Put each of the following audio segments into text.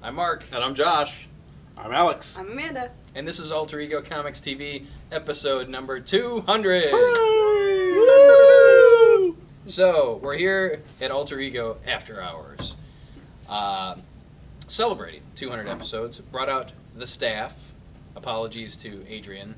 I'm Mark. And I'm Josh. I'm Alex. I'm Amanda. And this is Alter Ego Comics TV, episode number 200. Woo! So, we're here at Alter Ego After Hours, celebrating 200 episodes. Brought out the staff. Apologies to Adrian,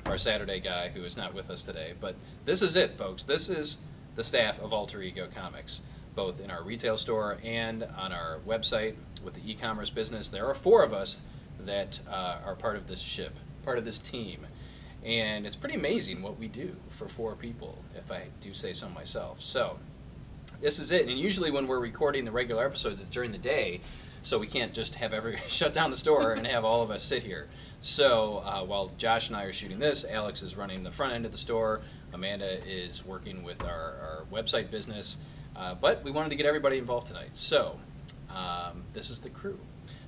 our Saturday guy, who is not with us today. But this is it, folks. This is the staff of Alter Ego Comics, both in our retail store and on our website with the e-commerce business. There are 4 of us that are part of this ship, part of this team. And it's pretty amazing what we do for 4 people, if I do say so myself. So, this is it. And usually when we're recording the regular episodes, it's during the day, so we can't just have shut down the store and have all of us sit here. So, while Josh and I are shooting this, Alex is running the front end of the store, Amanda is working with our website business, but we wanted to get everybody involved tonight. So, this is the crew.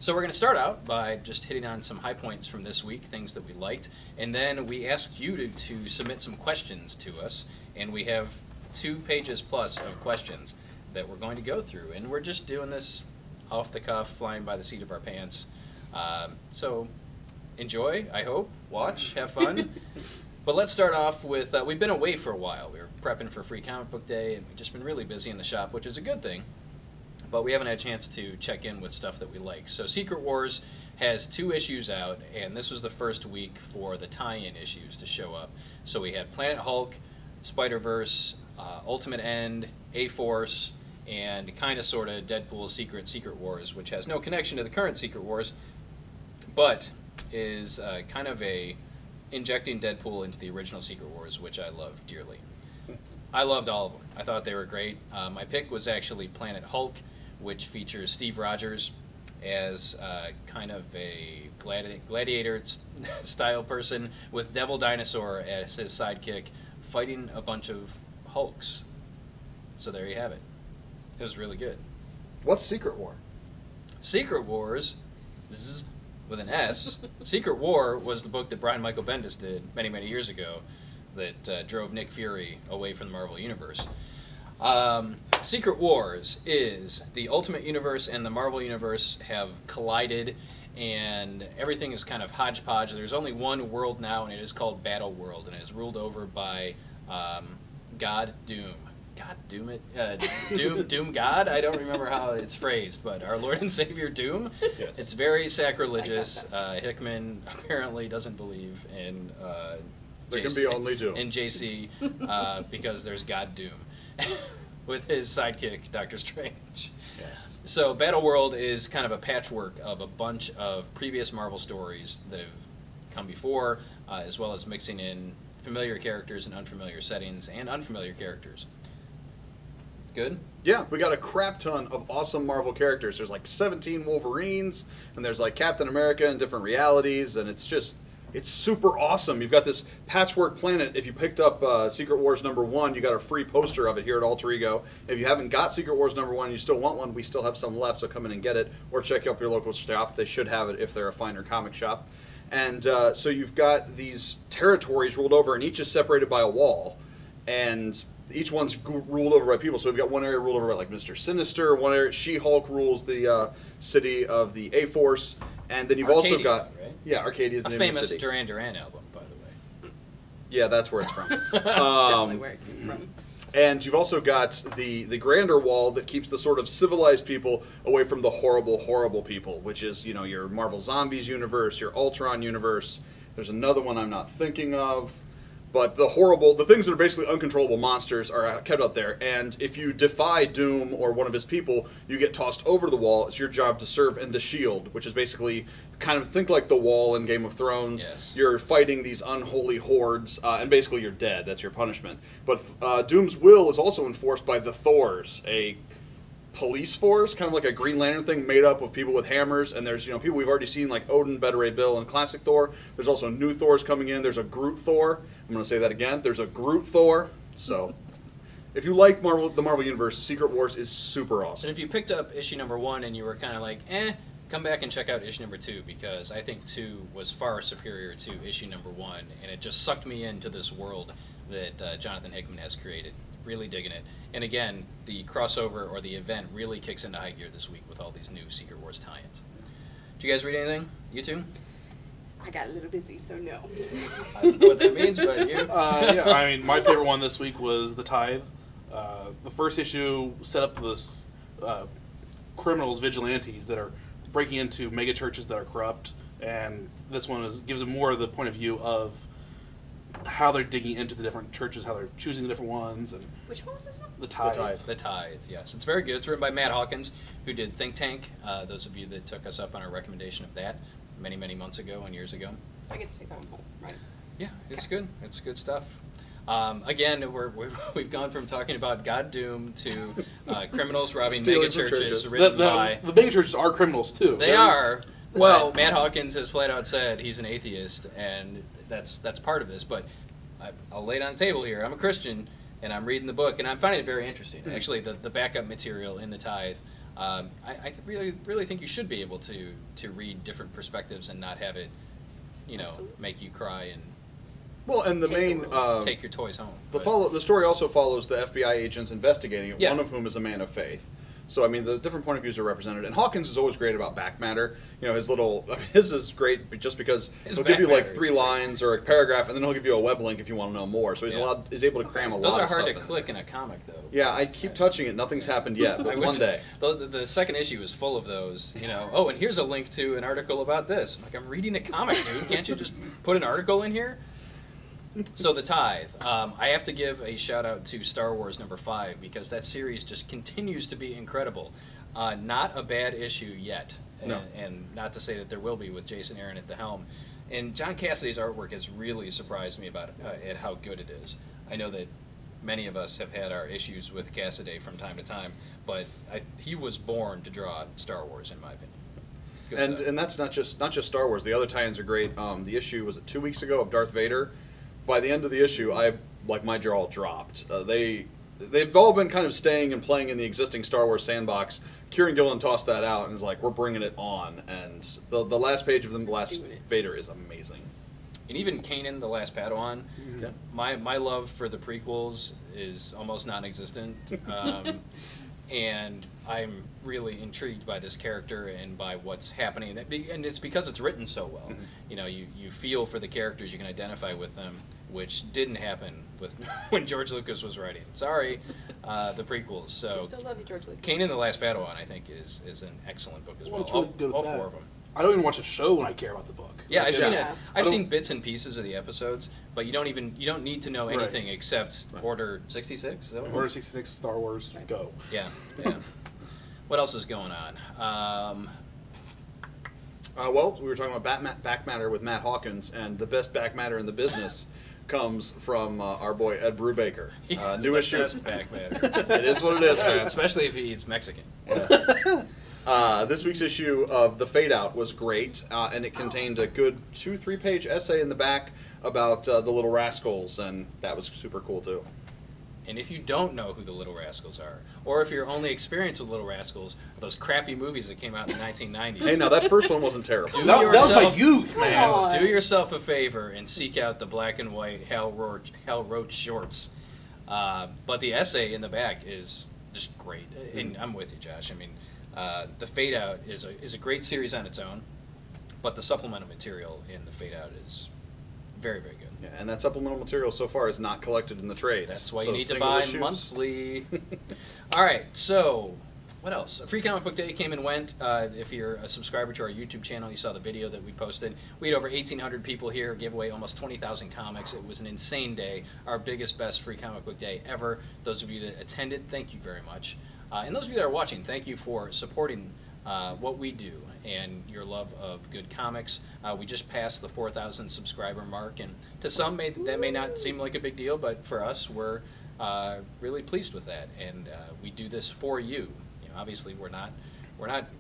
So we're going to start out by just hitting on some high points from this week, things that we liked, and then we asked you to submit some questions to us, and we have 2 pages plus of questions that we're going to go through, and we're just doing this off the cuff, flying by the seat of our pants. So enjoy, I hope, watch, have fun. But let's start off with, we've been away for a while. We were prepping for Free Comic Book Day, and we've just been really busy in the shop, which is a good thing. But we haven't had a chance to check in with stuff that we like. So Secret Wars has 2 issues out, and this was the first week for the tie-in issues to show up. So we had Planet Hulk, Spider-Verse, Ultimate End, A-Force, and kind of sort of Deadpool's Secret Wars, which has no connection to the current Secret Wars, but is kind of injecting Deadpool into the original Secret Wars, which I love dearly. I loved all of them. I thought they were great. My pick was actually Planet Hulk, which features Steve Rogers as kind of a gladiator-style person with Devil Dinosaur as his sidekick, fighting a bunch of Hulks. So there you have it. It was really good. What's Secret War? Secret Wars, with an S. Secret War was the book that Brian Michael Bendis did many, many years ago that drove Nick Fury away from the Marvel Universe. Secret Wars is the Ultimate Universe and the Marvel Universe have collided, and everything is kind of hodgepodge. There's only one world now, and it is called Battle World, and it is ruled over by God Doom. God Doom it? Doom God? I don't remember how it's phrased, but our Lord and Savior Doom? Yes. It's very sacrilegious. Hickman apparently doesn't believe in There can be only Doom. in JC because there's God Doom with his sidekick, Doctor Strange. Yes. So Battle World is kind of a patchwork of a bunch of previous Marvel stories that have come before, as well as mixing in familiar characters and unfamiliar settings and unfamiliar characters. Good? Yeah, we got a crap ton of awesome Marvel characters. There's like 17 Wolverines, and there's like Captain America in different realities, and it's super awesome. You've got this patchwork planet. If you picked up Secret Wars #1, you got a free poster of it here at Alter Ego. If you haven't got Secret Wars #1 and you still want one, we still have some left, so come in and get it, or check out your local shop. They should have it if they're a finer comic shop. And so you've got these territories ruled over, and each is separated by a wall, and each one's ruled over by people. So we've got one area ruled over by like Mr. Sinister, one area She-Hulk rules the city of the A-Force, and then you've Arcadia, also got right? Yeah, Arcadia is the name of the famous city. Duran Duran album, by the way. Yeah, that's where it's from. That's definitely where it came from. And you've also got the grander wall that keeps the sort of civilized people away from the horrible, horrible people, which is, you know, your Marvel Zombies universe, your Ultron universe. There's another one I'm not thinking of. But the things that are basically uncontrollable monsters are kept out there. And if you defy Doom or one of his people, you get tossed over the wall. It's your job to serve in the Shield, which is basically kind of think like the Wall in Game of Thrones. Yes. You're fighting these unholy hordes, and basically you're dead. That's your punishment. But Doom's will is also enforced by the Thors, a police force, kind of like a Green Lantern thing made up of people with hammers, and there's, you know, people we've already seen like Odin, Beta Ray Bill, and Classic Thor. There's also new Thors coming in. There's a Groot Thor. I'm going to say that again. There's a Groot Thor. So if you like the Marvel Universe, Secret Wars is super awesome. And if you picked up issue #1 and you were kind of like, come back and check out issue #2, because I think 2 was far superior to issue #1, and it just sucked me into this world that Jonathan Hickman has created. Really digging it. And again, the crossover or the event really kicks into high gear this week with all these new Secret Wars tie-ins. Did you guys read anything? You two? I got a little busy, so no. I don't know what that means, but you? Yeah, I mean, my favorite one this week was the Tithe. The first issue set up this criminals, vigilantes that are breaking into mega churches that are corrupt, and this one gives them more of the point of view of how they're digging into the different churches, how they're choosing the different ones. And Which one was this one? The Tithe. The Tithe, yes. It's very good. It's written by Matt Hawkins, who did Think Tank. Those of you that took us up on our recommendation of that many, many months ago and years ago. So I get to take that one home, right? Yeah, it's good. It's good stuff. Again, we've gone from talking about God Doom to criminals robbing Stealing mega from churches churches. written by... The mega churches are criminals, too. They are. Well, Matt Hawkins has flat out said he's an atheist, and that's part of this. But I'll lay it on the table here. I'm a Christian, and I'm reading the book, and I'm finding it very interesting. Actually, the backup material in the Tithe, I really think you should be able to read different perspectives and not have it, make you cry and well, and the main take your toys home. The story also follows the FBI agents investigating it. Yeah. One of whom is a man of faith. So I mean, the different point of views are represented, and Hawkins is always great about back matter. His is great just because he'll give you like 3 lines or a paragraph, and then he'll give you a web link if you want to know more. So he's able to cram a lot. Those are of hard stuff to in click there. in a comic, though. Yeah, I keep touching it. Nothing's happened yet, but one day. The second issue is full of those. Oh, and here's a link to an article about this. I'm like, I'm reading a comic, dude. Can't you just put an article in here? So the Tithe, I have to give a shout out to Star Wars #5 because that series just continues to be incredible. Not a bad issue yet, and not to say that there will be with Jason Aaron at the helm. And John Cassidy's artwork has really surprised me about at how good it is. I know that many of us have had our issues with Cassidy from time to time, but he was born to draw Star Wars, in my opinion. Good stuff. And that's not just Star Wars. The other tie-ins are great. The issue was it 2 weeks ago of Darth Vader. By the end of the issue, my jaw dropped. They've all been kind of staying and playing in the existing Star Wars sandbox. Kieran Gillen tossed that out and is like, we're bringing it on. And the last page of the last Vader is amazing. And even Kanan, the Last Padawan, my love for the prequels is almost non-existent. And I'm really intrigued by this character and by what's happening. And it's because it's written so well. You feel for the characters, you can identify with them, which didn't happen with when George Lucas was writing. Sorry, the prequels. So I still love you, George Lucas. Kanan, the Last Padawan, I think is an excellent book as well. It's really good all at that. 4 of them. I don't even watch a show when I care about the book. Yeah, I've seen it. Yeah. I've seen bits and pieces of the episodes, but you don't need to know anything except Order 66. Is that what it Order is? 66, Star Wars, go. Yeah. What else is going on? Well, we were talking about back matter with Matt Hawkins, and the best back matter in the business comes from our boy Ed Brubaker. New issue. Best back matter. It is what it is, man. Especially if he eats Mexican. This week's issue of The Fade Out was great, and it contained a good 2-3 page essay in the back about the Little Rascals, and that was super cool too. And if you don't know who the Little Rascals are, or if your only experience with Little Rascals are those crappy movies that came out in the 1990s, Hey, now that first one wasn't terrible. That was my youth, Come man. on. do yourself a favor and seek out the black and white Hal Roach shorts. But the essay in the back is just great. And I'm with you, Josh. I mean, The Fade Out is a great series on its own, but the supplemental material in The Fade Out is very, very good. Yeah, and that supplemental material so far is not collected in the trades. That's why So you need to single buy issues. monthly. All right, so what else? Free Comic Book Day came and went. If you're a subscriber to our YouTube channel, you saw the video that we posted. We had over 1,800 people here, gave away almost 20,000 comics. It was an insane day, our biggest, best Free Comic Book Day ever. Those of you that attended, thank you very much. And those of you that are watching, thank you for supporting what we do and your love of good comics. We just passed the 4,000 subscriber mark, and to some that may not seem like a big deal, but for us, we're really pleased with that. And we do this for you. Obviously, we're not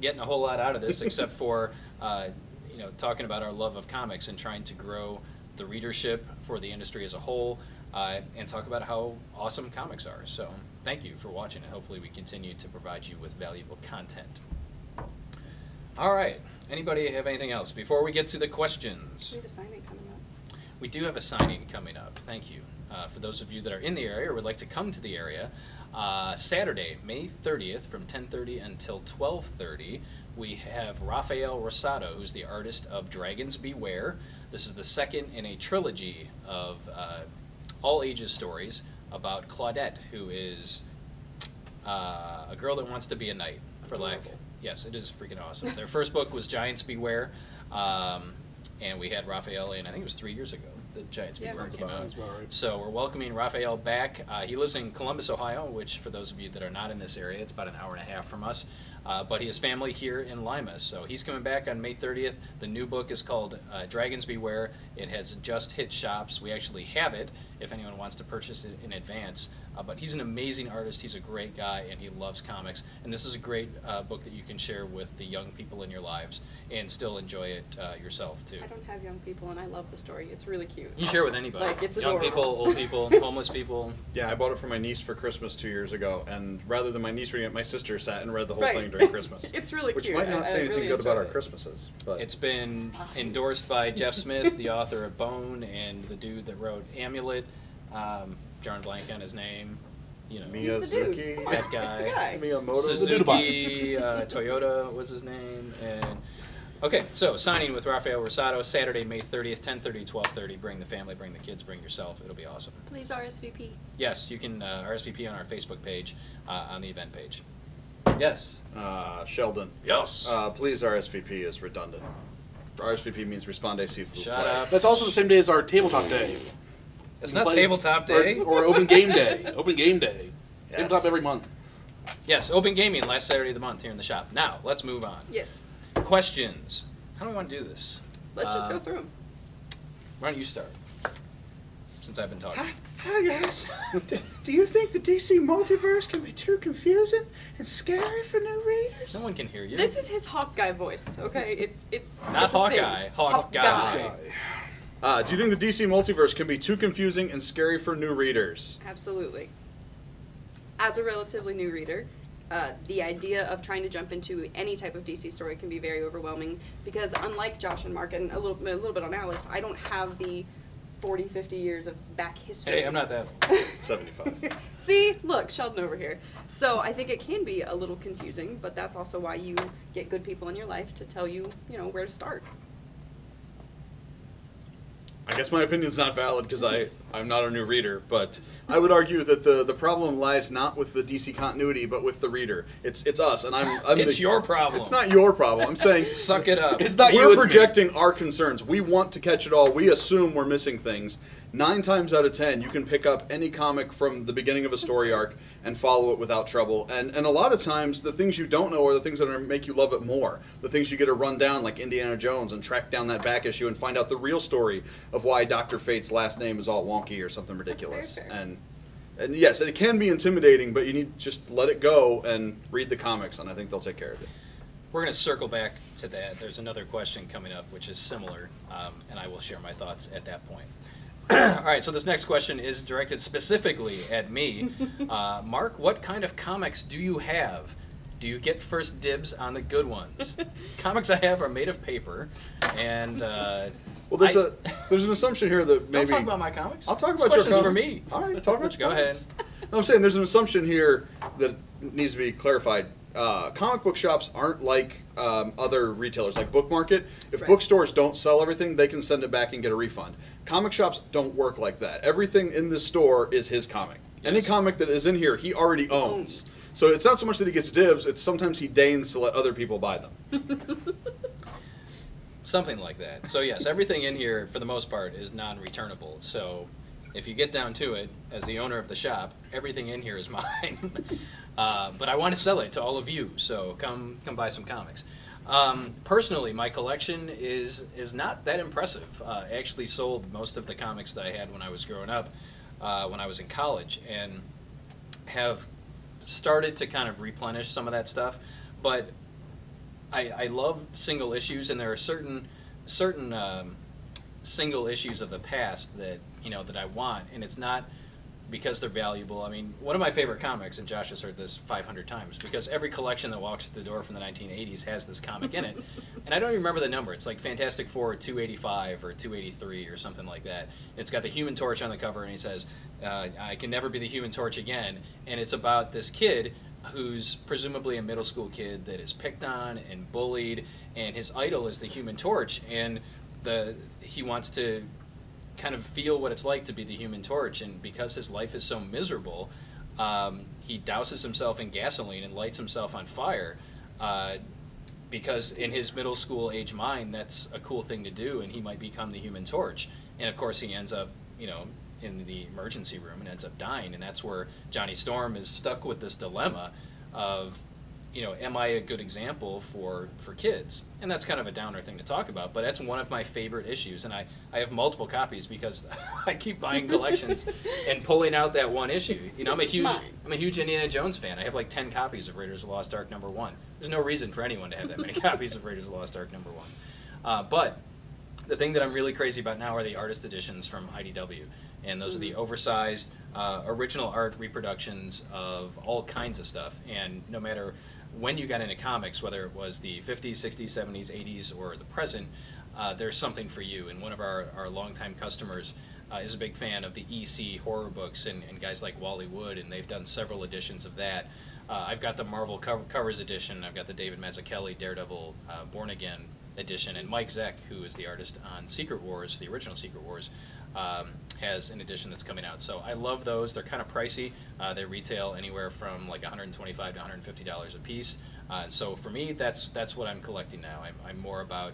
getting a whole lot out of this except for talking about our love of comics and trying to grow the readership for the industry as a whole, and talk about how awesome comics are. So thank you for watching, and hopefully we continue to provide you with valuable content. All right. Anybody have anything else before we get to the questions? We have a signing coming up. We do have a signing coming up. Thank you. For those of you that are in the area or would like to come to the area, Saturday, May 30th from 10:30 until 12:30, we have Raphael Rosado, who's the artist of Dragons Beware. This is the second in a trilogy of all ages stories about Claudette, who is a girl that wants to be a knight. For lack, yes, it is freaking awesome. Their first book was Giants Beware, and we had Raphael in, I think it was 3 years ago that Giants Beware came out. Right. So we're welcoming Raphael back. He lives in Columbus, Ohio, which for those of you that are not in this area, it's about an hour and a half from us. But he has family here in Lima, so he's coming back on May 30th. The new book is called Dragons Beware. It has just hit shops. We actually have it if anyone wants to purchase it in advance. But he's an amazing artist. He's a great guy, and he loves comics. And this is a great book that you can share with the young people in your lives and still enjoy it yourself, too. I don't have young people, and I love the story. It's really cute. You share it with anybody. Like, it's young adorable. people, old people, homeless people. Yeah, I bought it for my niece for Christmas 2 years ago, and rather than my niece reading it, my sister sat and read the whole Right. thing during Christmas. It's really which cute. might not I say anything really good about our enjoyed it. Christmases, but It's been It's fine. endorsed by Jeff Smith, the author of Bone, and the dude that wrote Amulet. Drawing blank on his name. You know, He's the dude. Miyazuki. Come on, that it's guy. the guy. Miyamoto. Suzuki, Toyota was his name. And okay, so signing with Raphael Rosado, Saturday, May 30th, 10:30, 12:30. Bring the family, bring the kids, bring yourself. It'll be awesome. Please RSVP. Yes, you can RSVP on our Facebook page, on the event page. Yes. Sheldon. Yes. Please, RSVP is redundant. RSVP means Responde Si Vous Shut Plaît. up. That's also the same day as our tabletop day. It's We not play- tabletop day. Or open game day. Open game day. Yes. Tabletop every month. Yes, open gaming last Saturday of the month here in the shop. Now, let's move on. Yes. Questions. How do I want to do this? Let's just go through them. Why don't you start? Since I've been talking. Hi guys. Do you think the DC multiverse can be too confusing and scary for new readers? No one can hear you. This is his Hawkeye voice, okay? It's Not it's a Hawkeye, thing. Hawkeye. Do you think the DC multiverse can be too confusing and scary for new readers? Absolutely. As a relatively new reader, the idea of trying to jump into any type of DC story can be very overwhelming because unlike Josh and Mark and a little bit on Alex, I don't have the 40, 50 years of back history. Hey, I'm not that. 75. See, look, Sheldon over here. So I think it can be a little confusing, but that's also why you get good people in your life to tell you, where to start. I guess my opinion's not valid because I'm not a new reader, but I would argue that the problem lies not with the DC continuity, but with the reader. It's us, and I'm It's your problem. It's not your problem. I'm saying Suck it up. It's not you, we're it's me. projecting our concerns. We want to catch it all. We assume we're missing things. 9 times out of 10, you can pick up any comic from the beginning of a story arc and follow it without trouble. And a lot of times, the things you don't know are the things that make you love it more. The things you get to run down, like Indiana Jones, and track down that back issue and find out the real story of why Dr. Fate's last name is all wonky or something ridiculous. very fair. And yes, it can be intimidating, but you need to just let it go and read the comics, and I think they'll take care of it. We're going to circle back to that. There's another question coming up which is similar, and I will share my thoughts at that point. All right, so this next question is directed specifically at me. Mark, what kind of comics do you have? Do you get first dibs on the good ones? Comics I have are made of paper, and Well, there's an assumption here that maybe... don't talk about my comics. I'll talk This about your question's comics. for me. All right, talk about your Go comics. ahead. No, I'm saying there's an assumption here that needs to be clarified. Comic book shops aren't like other retailers, like Book Market. If Right. bookstores don't sell everything, they can send it back and get a refund. Comic shops don't work like that. Everything in the store is his comic. Any Yes. comic that is in here, he already owns. So it's not so much that he gets dibs, it's sometimes he deigns to let other people buy them. Something like that. So yes, everything in here, for the most part, is non-returnable. So if you get down to it, as the owner of the shop, everything in here is mine. But I want to sell it to all of you, so come buy some comics. Personally, my collection is not that impressive. I actually sold most of the comics that I had when I was growing up, when I was in college, and have started to kind of replenish some of that stuff. But I love single issues, and there are certain single issues of the past that that I want, and it's not because they're valuable. I mean, one of my favorite comics, and Josh has heard this 500 times, because every collection that walks through the door from the 1980s has this comic in it, and I don't even remember the number. It's like Fantastic Four 285 or 283 or something like that. It's got the Human Torch on the cover, and he says, "I can never be the Human Torch again," and it's about this kid who's presumably a middle school kid that is picked on and bullied, and his idol is the Human Torch, and he wants to kind of feel what it's like to be the Human Torch, and because his life is so miserable, he douses himself in gasoline and lights himself on fire, because in his middle school age mind, that's a cool thing to do, and he might become the Human Torch. And of course, he ends up, in the emergency room and ends up dying, and that's where Johnny Storm is stuck with this dilemma of, am I a good example for kids? And that's kind of a downer thing to talk about, but that's one of my favorite issues, and I have multiple copies because I keep buying collections and pulling out that one issue. I'm a huge Indiana Jones fan. I have like 10 copies of Raiders of the Lost Ark #1. There's no reason for anyone to have that many copies of Raiders of the Lost Ark #1. But the thing that I'm really crazy about now are the artist editions from IDW. And those are the oversized, original art reproductions of all kinds of stuff. And no matter when you got into comics, whether it was the 50s, 60s, 70s, 80s, or the present, there's something for you. And one of our longtime customers is a big fan of the EC horror books and guys like Wally Wood, and they've done several editions of that. I've got the Marvel Covers edition. I've got the David Mazzucchelli Daredevil Born Again edition. And Mike Zeck, who is the artist on Secret Wars, the original Secret Wars, has an edition that's coming out. So I love those. They're kind of pricey. They retail anywhere from like $125 to $150 a piece. So for me, that's what I'm collecting now. I'm more about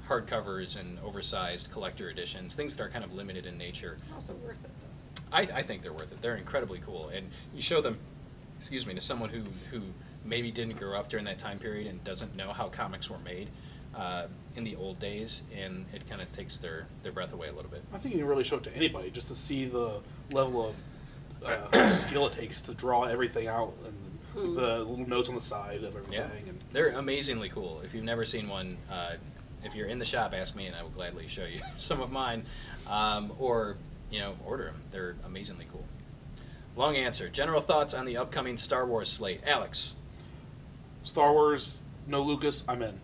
hardcovers and oversized collector editions, things that are kind of limited in nature. Also worth it, though. I think they're worth it. They're incredibly cool. And you show them, to someone who maybe didn't grow up during that time period and doesn't know how comics were made in the old days, and it kind of takes their breath away a little bit. I think you can really show it to anybody just to see the level of skill it takes to draw everything out and the little notes on the side of everything. Yeah, and they're amazingly cool. If you've never seen one, if you're in the shop, ask me and I will gladly show you some of mine, or order them. They're amazingly cool. Long answer. General thoughts on the upcoming Star Wars slate, Alex? Star Wars, no Lucas, I'm in.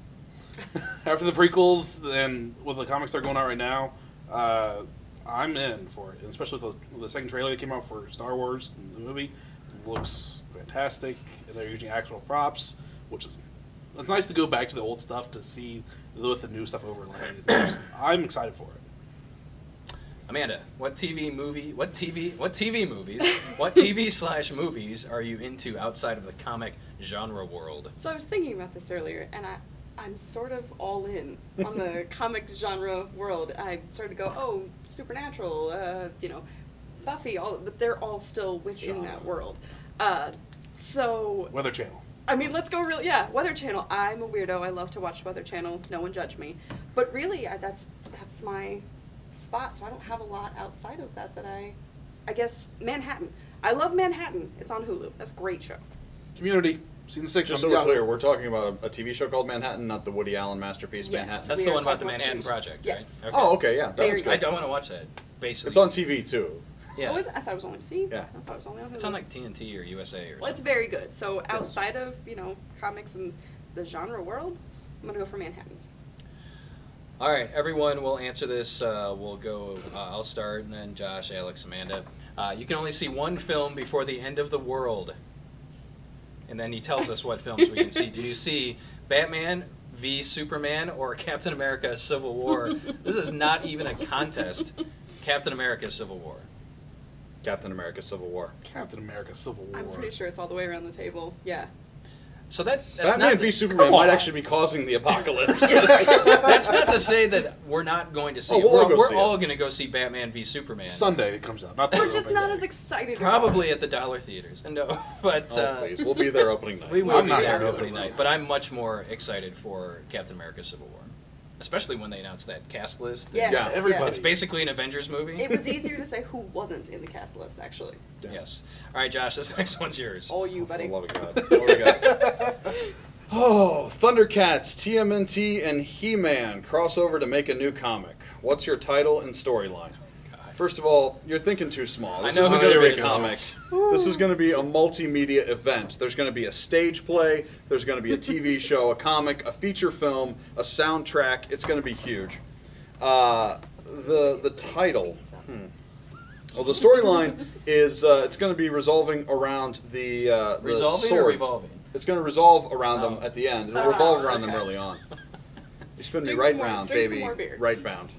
After the prequels and with the comics that are going out right now, I'm in for it. And especially with the second trailer that came out for Star Wars, the movie, it looks fantastic. And they're using actual props, which is it's nice to go back to the old stuff to see with the new stuff overlaid. I'm excited for it. Amanda, what TV movies, what TV/movies are you into outside of the comic genre world? So I was thinking about this earlier, and I'm sort of all in on the comic genre world. I started to go, oh, Supernatural, Buffy, but they're all still within that world. So Weather Channel. I mean, let's go Weather Channel. I'm a weirdo. I love to watch Weather Channel. No one judge me. But really, that's my spot. So I don't have a lot outside of that I guess Manhattan. I love Manhattan. It's on Hulu. That's a great show. Community. Season 6. Just so we're clear, we're talking about a TV show called Manhattan, not the Woody Allen masterpiece Yes. Manhattan. That's We the are one about the talking about Manhattan TV. Project, Yes. right? Oh, okay, yeah, that Very one's good. I good. don't want to watch that. Basically, It's on TV too. Yeah, Oh, is it? I thought it was only C. Yeah. I thought it was only on Hulu. it's on like TNT or USA or Well, it's something. very good. So outside of, comics and the genre world, I'm going to go for Manhattan. All right, everyone will answer this. We'll go. I'll start, and then Josh, Alex, Amanda. You can only see one film before the end of the world, and then he tells us what films we can see. Do you see Batman v Superman or Captain America: Civil War? This is not even a contest. Captain America: Civil War. Captain America: Civil War. Captain America: Civil War. I'm pretty sure it's all the way around the table. Yeah. So that's Batman not v to, Superman come might on. actually be causing the apocalypse. That's not to say that we're not going to see Oh, it. we'll all go We're see all it. going to go see Batman v Superman. Sunday it comes out. Not the We're just opening not day. as excited Probably at the dollar theaters. No, but Oh, please, we'll be there opening night. we will I'm be not there gonna opening go. night. But I'm much more excited for Captain America: Civil War, especially when they announced that cast list. Yeah. Yeah, everybody. It's basically an Avengers movie. It was easier to say who wasn't in the cast list, actually. Yes. All right, Josh, this next one's yours. All you, buddy. For the love of God. What do we got? Oh, Thundercats, TMNT, and He-Man cross over to make a new comic. What's your title and storyline? God. First of all, you're thinking too small. This I know isn't who going to you're be a thinking comic. This is going to be a multimedia event. There's going to be a stage play. There's going to be a TV show, a comic, a feature film, a soundtrack. It's going to be huge. The title. Well, the storyline is it's going to be resolving around the Resolving swords. or revolving? It's going to resolve around them Oh. at the end. It'll revolve around them okay. early on. You spin me Drink right some more- round, drink some baby. more beer. Right bound.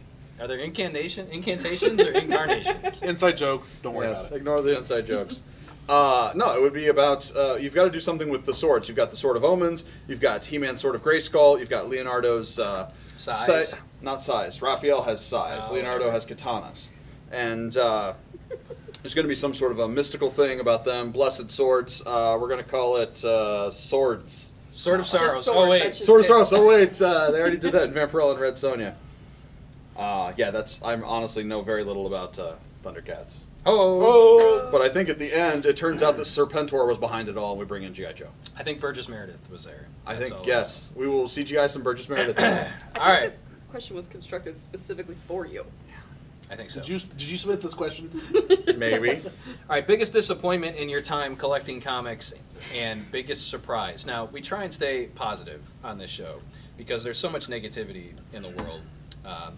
Are there incantations or incarnations? Inside joke. Don't worry Yes, about it. ignore the inside jokes. No, it would be about you've got to do something with the swords. You've got the Sword of Omens. You've got He-Man's Sword of Grayskull. You've got Leonardo's Size? not size. Raphael has size. Oh, Leonardo okay. has katanas, and there's going to be some sort of a mystical thing about them. Blessed swords. We're going to call it swords. Sword of Sorrows. swords, Oh wait, that's just- Sword of Sorrows. Oh wait, they already did that in Vampirella and Red Sonja. Yeah, I'm honestly know very little about Thundercats. oh. But I think at the end, it turns out that Serpentor was behind it all, and we bring in G.I. Joe. I think Burgess Meredith was there. I That's think, all. yes. We will CGI some Burgess Meredith. All right, This question was constructed specifically for you. I think so. Did you submit this question? Maybe. All right, biggest disappointment in your time collecting comics and biggest surprise. Now, we try and stay positive on this show because there's so much negativity in the world.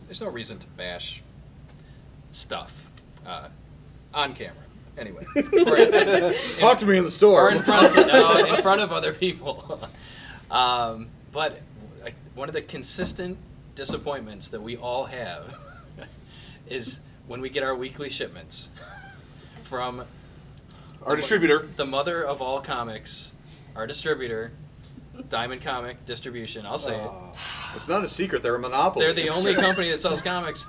There's no reason to bash stuff on camera. Anyway. Talk to me in the store. Or in front of, no, in front of other people. But like, one of the consistent disappointments that we all have is when we get our weekly shipments from Our distributor. the mother of all comics, our distributor, Diamond Comic Distribution. I'll say it. It's not a secret. They're a monopoly. They're the only company that sells comics,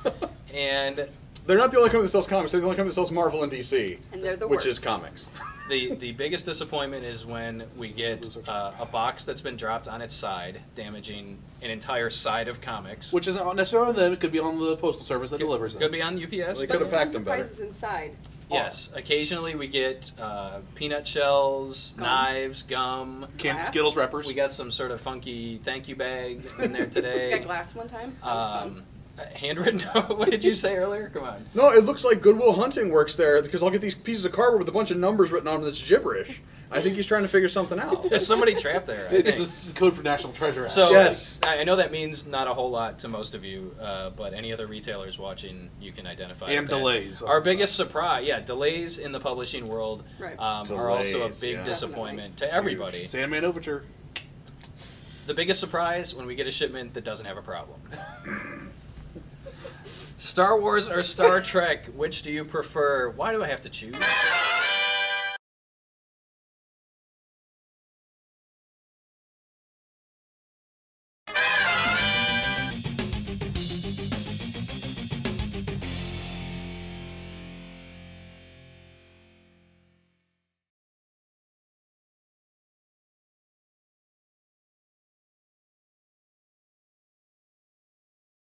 and They're not the only company that sells comics. They're the only company that sells Marvel and DC, And they're the which worst. is comics. the biggest disappointment is when we get a box that's been dropped on its side, damaging an entire side of comics. Which isn't necessarily on them. It could be on the postal service that delivers them. Could be on UPS. They could could have be- packed them better. Surprises inside. Yes, occasionally we get peanut shells, Gum. knives, gum. Canned Glass. Skittles wrappers. We got some sort of funky thank you bag in there We today. got glass one time. That was fun. Handwritten note. What did you say earlier? Come on. No, it looks like Goodwill Hunting works there because I'll get these pieces of cardboard with a bunch of numbers written on them that's gibberish. I think he's trying to figure something out. There's somebody trapped there. I It's think. this is code for National Treasure Act. So Yes. I know that means not a whole lot to most of you, but any other retailers watching, you can identify. And with that. delays. Our biggest surprise, delays in the publishing world Right. are also a Delays, big yeah. disappointment to everybody. Sandman Overture. The biggest surprise when we get a shipment that doesn't have a problem. Star Wars or Star Trek, which do you prefer? Why do I have to choose?